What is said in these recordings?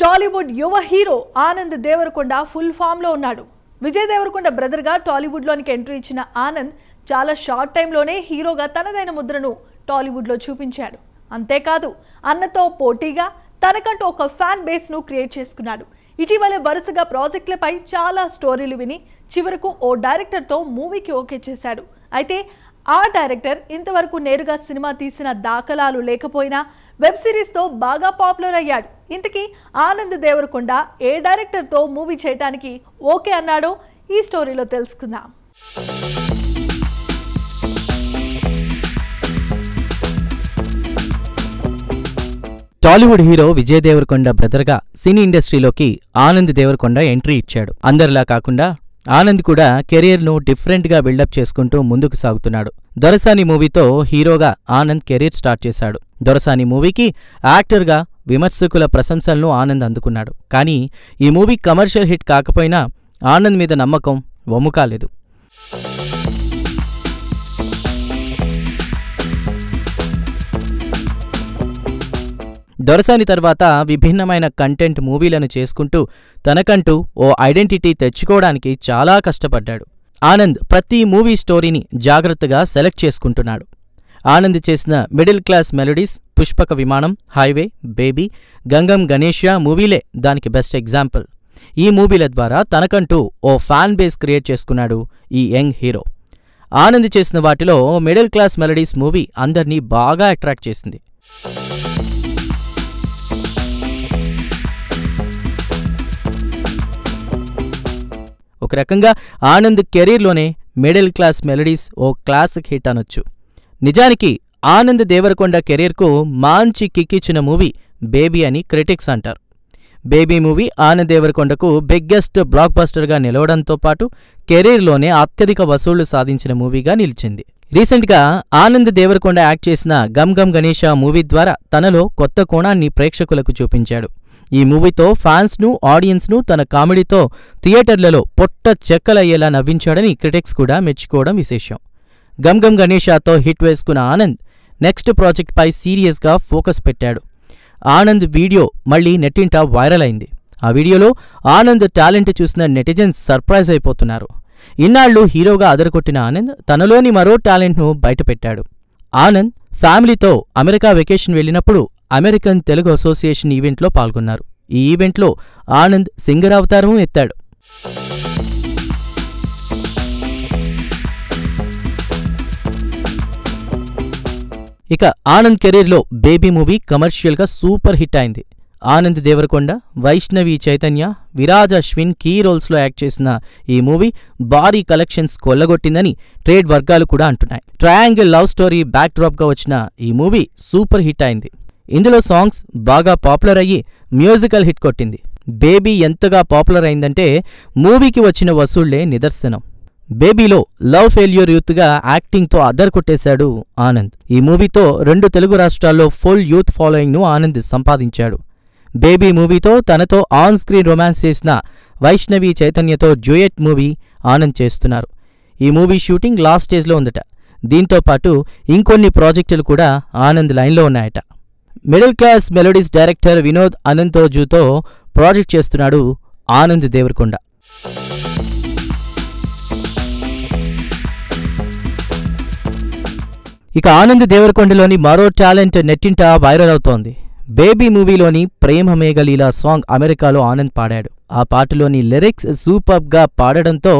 టాలీవుడ్ యువ hero Anand Deverakonda full form లో ఉన్నాడు. విజయ్ దేవరకొండ బ్రదర్ గా టాలీవుడ్ లోనికి ఎంట్రీ ఇచ్చిన ఆనంద్ చాలా షార్ట్ టైం లోనే హీరోగా తనదైన ముద్రను టాలీవుడ్ లో చూపించాడు. అంతేకాదు అన్నతో పోటీగా తనకంటూ ఒక ఫ్యాన్ బేస్ ను క్రియేట్ చేసుకున్నాడు. ఇటీవలే వరుసగా ప్రాజెక్టులపై చాలా స్టోరీలు విని చివరకు ఓ డైరెక్టర్ తో మూవీకి ఓకే చేశాడు. అయితే ఆ డైరెక్టర్ ఇంతవరకు నేరుగా సినిమా తీసిన దాఖలాలు లేకపోయినా వెబ్ సిరీస్ తో బాగా పాపులర్ అయ్యాడు. ఇంతకీ ఆనంద్ దేవరకొండ ఏ డైరెక్టర్ తో మూవీ చేయడానికి ఓకే అన్నాడో ఈ స్టోరీలో తెలుసుకుందాం. టాలీవుడ్ హీరో విజయ్ దేవరకొండ బ్రదర్గా సినీ ఇండస్ట్రీలోకి ఆనంద్ దేవరకొండ ఎంట్రీ ఇచ్చాడు. అందరిలా కాకుండా ఆనంద్ కూడా కెరీర్ను డిఫరెంట్గా బిల్డప్ చేసుకుంటూ ముందుకు సాగుతున్నాడు. దొరసాని మూవీతో హీరోగా ఆనంద్ కెరీర్ స్టార్ట్ చేశాడు. దొరసాని మూవీకి యాక్టర్గా విమర్శకుల ప్రశంసలను ఆనంద్ అందుకున్నాడు. కానీ ఈ మూవీ కమర్షియల్ హిట్ కాకపోయినా ఆనంద్ మీద నమ్మకం వమ్ము కాలేదు. దొరసాని తర్వాత విభిన్నమైన కంటెంట్ మూవీలను చేసుకుంటూ తనకంటూ ఓ ఐడెంటిటీ తెచ్చుకోవడానికి చాలా కష్టపడ్డాడు. ఆనంద్ ప్రతి మూవీ స్టోరీని జాగ్రత్తగా సెలెక్ట్ చేసుకుంటున్నాడు. ఆనంద్ చేసిన మిడిల్ క్లాస్ మెలోడీస్, పుష్పక విమానం, హైవే, బేబీ, గంగం గణేష్య మూవీలే దానికి బెస్ట్ ఎగ్జాంపుల్. ఈ మూవీల ద్వారా తనకంటూ ఓ ఫ్యాన్ బేస్ క్రియేట్ చేసుకున్నాడు ఈ యంగ్ హీరో. ఆనంద్ చేసిన వాటిలో మిడిల్ క్లాస్ మెలోడీస్ మూవీ అందర్నీ బాగా అట్రాక్ట్ చేసింది. ఒక రకంగా ఆనంద్ కెరీర్లోనే మిడిల్ క్లాస్ మెలోడీస్ ఓ క్లాసిక్ హిట్ అనొచ్చు. నిజానికి ఆనంద్ దేవరకొండ కెరీర్కు మంచి కిక్కిచ్చిన మూవీ బేబీ అని క్రిటిక్స్ అంటారు. బేబీ మూవీ ఆనంద్ దేవరకొండకు బిగ్గెస్ట్ బ్లాక్ బస్టర్గా నిలవడంతో పాటు కెరీర్లోనే అత్యధిక వసూళ్లు సాధించిన మూవీగా నిలిచింది. రీసెంట్గా ఆనంద్ దేవరకొండ యాక్ట్ చేసిన గమ్ గమ్ గణేష మూవీ ద్వారా తనలో కొత్త కోణాన్ని ప్రేక్షకులకు చూపించాడు. ఈ మూవీతో ఫ్యాన్స్ను, ఆడియన్స్ను తన కామెడీతో థియేటర్లలో పొట్ట చెక్కలయ్యేలా నవ్వించాడని క్రిటిక్స్ కూడా మెచ్చుకోవడం విశేషం. గమ్ గమ్ గణేషతో హిట్ వేసుకున్న ఆనంద్ నెక్స్ట్ ప్రాజెక్ట్పై సీరియస్గా ఫోకస్ పెట్టాడు. ఆనంద్ వీడియో మళ్లీ నెట్టింట వైరల్ అయింది. ఆ వీడియోలో ఆనంద్ టాలెంట్ చూసిన నెటిజన్స్ సర్ప్రైజ్ అయిపోతున్నారు. ఇన్నాళ్లు హీరోగా అదరగొట్టిన ఆనంద్ తనలోని మరో టాలెంట్ను బయటపెట్టాడు. ఆనంద్ ఫ్యామిలీతో అమెరికా వెకేషన్ వెళ్లినప్పుడు అమెరికన్ తెలుగు అసోసియేషన్ ఈవెంట్లో పాల్గొన్నారు. ఈ ఈవెంట్లో ఆనంద్ సింగర్ అవతారం ఎత్తాడు. ఇక ఆనంద్ కెరీర్లో బేబీ మూవీ కమర్షియల్గా సూపర్ హిట్ అయింది. ఆనంద్ దేవరకొండ, వైష్ణవి చైతన్య, విరాజ్ అశ్విన్ కీ రోల్స్లో యాక్ట్ చేసిన ఈ మూవీ భారీ కలెక్షన్స్ కొల్లగొట్టిందని ట్రేడ్ వర్గాలు కూడా అంటున్నాయి. ట్రయాంగిల్ లవ్ స్టోరీ బ్యాక్ డ్రాప్గా వచ్చిన ఈ మూవీ సూపర్ హిట్ అయింది. ఇందులో సాంగ్స్ బాగా పాపులర్ అయ్యి మ్యూజికల్ హిట్ కొట్టింది. బేబీ ఎంతగా పాపులర్ అయిందంటే మూవీకి వచ్చిన వసూళ్లే నిదర్శనం. బేబీలో లవ్ ఫెయిల్యూర్ యూత్గా యాక్టింగ్తో అద్దరు కొట్టేశాడు ఆనంద్. ఈ మూవీతో 2 తెలుగు రాష్ట్రాల్లో ఫుల్ యూత్ ఫాలోయింగ్ను ఆనంద్ సంపాదించాడు. బేబీ మూవీతో తనతో ఆన్ స్క్రీన్ రొమాన్స్ చేసిన వైష్ణవి చైతన్యతో డ్యూయెట్ మూవీ ఆనంద్ చేస్తున్నారు. ఈ మూవీ షూటింగ్ లాస్ట్ స్టేజ్లో ఉందట. దీంతో పాటు ఇంకొన్ని ప్రాజెక్టులు కూడా ఆనంద్ లైన్లో ఉన్నాయట. Middle class melodies director Vinod అనంతోజుతో ప్రాజెక్ట్ చేస్తున్నాడు ఆనంద్ దేవరకొండ. ఇక ఆనంద్ దేవరకొండలోని మరో టాలెంట్ నెట్టింట వైరల్ అవుతోంది. బేబీ మూవీలోని ప్రేమ మేఘలీల సాంగ్ అమెరికాలో ఆనంద్ పాడాడు. ఆ పాటలోని లిరిక్స్ సూపర్గా పాడడంతో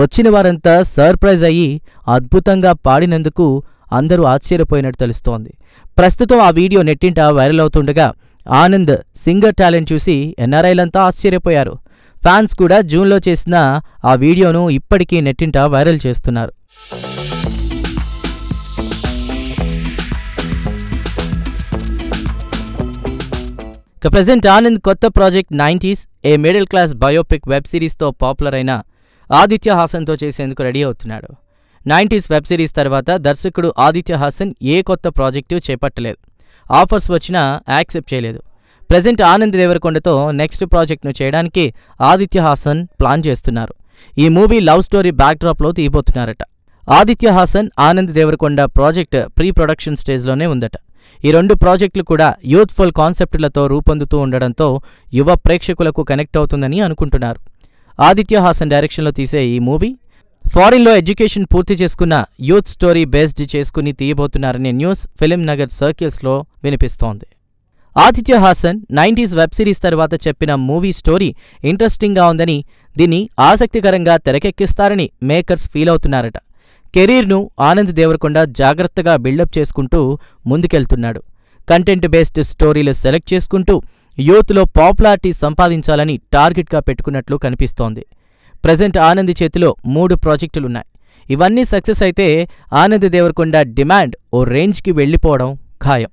వచ్చిన వారంతా సర్ప్రైజ్ అయ్యి అద్భుతంగా పాడినందుకు అందరూ ఆశ్చర్యపోయినట్టు తెలుస్తోంది. ప్రస్తుతం ఆ వీడియో నెట్టింట వైరల్ అవుతుండగా ఆనంద్ సింగర్ టాలెంట్ చూసి ఎన్ఆర్ఐలంతా ఆశ్చర్యపోయారు. ఫ్యాన్స్ కూడా జూన్లో చేసిన ఆ వీడియోను ఇప్పటికీ నెట్టింట వైరల్ చేస్తున్నారు. ఇక ప్రెజెంట్ ఆనంద్ కొత్త project 90s a middle class biopic web సిరీస్తో పాపులర్ అయిన ఆదిత్య హాసన్తో చేసేందుకు రెడీ అవుతున్నాడు. 90s వెబ్ సిరీస్ తర్వాత దర్శకుడు ఆదిత్య హాసన్ ఏ కొత్త ప్రాజెక్టు చేపట్టలేదు. ఆఫర్స్ వచ్చినా యాక్సెప్ట్ చేయలేదు. ప్రెజెంట్ ఆనంద్ దేవరకొండతో నెక్స్ట్ ప్రాజెక్ట్ను చేయడానికి ఆదిత్య హాసన్ ప్లాన్ చేస్తున్నారు. ఈ మూవీ లవ్ స్టోరీ బ్యాక్డ్రాప్లో తీయబోతున్నారట. Aditya Hasan Anand Devarakonda project pre production స్టేజ్లోనే ఉందట. ఈ 2 ప్రాజెక్టులు కూడా యూత్ఫుల్ కాన్సెప్టులతో రూపొందుతూ ఉండడంతో యువ ప్రేక్షకులకు కనెక్ట్ అవుతుందని అనుకుంటున్నారు. ఆదిత్య హాసన్ డైరెక్షన్లో తీసే ఈ మూవీ ఫారిన్లో ఎడ్యుకేషన్ పూర్తి చేసుకున్న యూత్ స్టోరీ బేస్డ్ చేసుకుని తీయబోతున్నారనే న్యూస్ ఫిలిం నగర్ సర్కిల్స్లో వినిపిస్తోంది. Aditya Haasan 90s web series తర్వాత చెప్పిన మూవీ స్టోరీ ఇంట్రెస్టింగ్గా ఉందని, దీన్ని ఆసక్తికరంగా తెరకెక్కిస్తారని మేకర్స్ ఫీల్ అవుతున్నారట. కెరీర్ను ఆనంద్ దేవరకొండ జాగ్రత్తగా బిల్డప్ చేసుకుంటూ ముందుకెళ్తున్నాడు. కంటెంట్ బేస్డ్ స్టోరీలు సెలెక్ట్ చేసుకుంటూ యూత్లో పాపులారిటీ సంపాదించాలని టార్గెట్గా పెట్టుకున్నట్లు కనిపిస్తోంది. ప్రెజెంట్ ఆనంద్ చేతిలో 3 ప్రాజెక్టులున్నాయి. ఇవన్నీ సక్సెస్ అయితే ఆనంద్ దేవరకొండ డిమాండ్ ఓ రేంజ్కి వెళ్లిపోవడం ఖాయం.